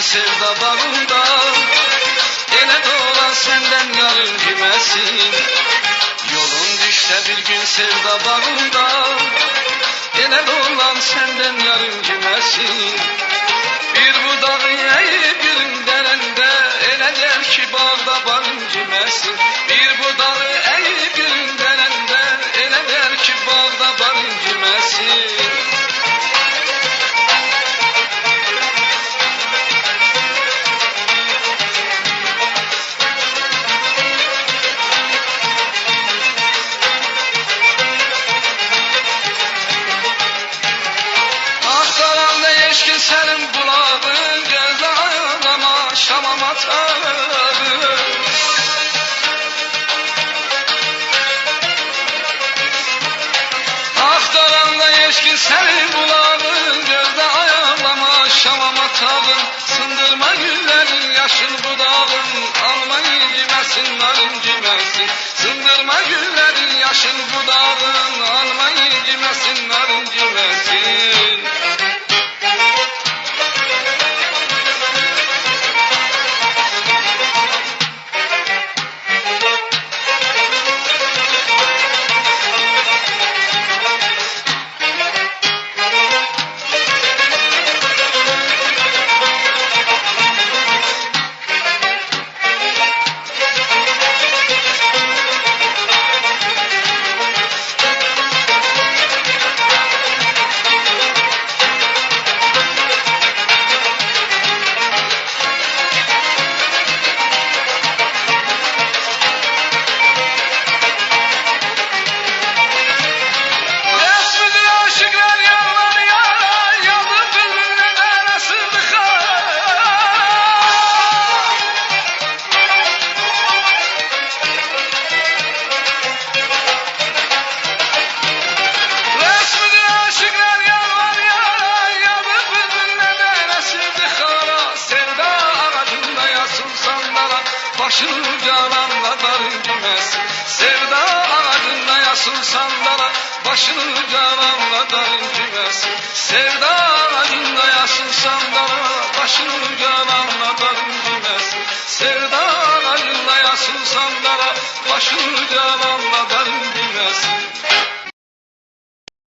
sevda bağında, ele dolan senden yarın gimesin. Yolun düşte bir gün sevda bağında, ele dolan senden yarın gimesin. Bir budağı eğip gülün derende, ele der ki bağda barın gimesin. Bir budağı eğip gülün derende, ele der ki bağda barın gimesin. Senin bulağın gözle ağlama şamam atarım. Aktaranla yeşkin senin bulağın gözle ağlama şamam atarım. Sındırma güllerin yaşın budağın, alma incimesin narın cimesin. Sındırma güllerin yaşın budağın, alma incimesin narın cimesin. Başını calanla darın cimesin. Sevda ağacında yasıl sandala, başını calanla darın cimesin. Sevda ağacında yasıl sandala, başını calanla darın cimesin. Sevda ağacında yasıl sandala, başını calanla darın cimesin.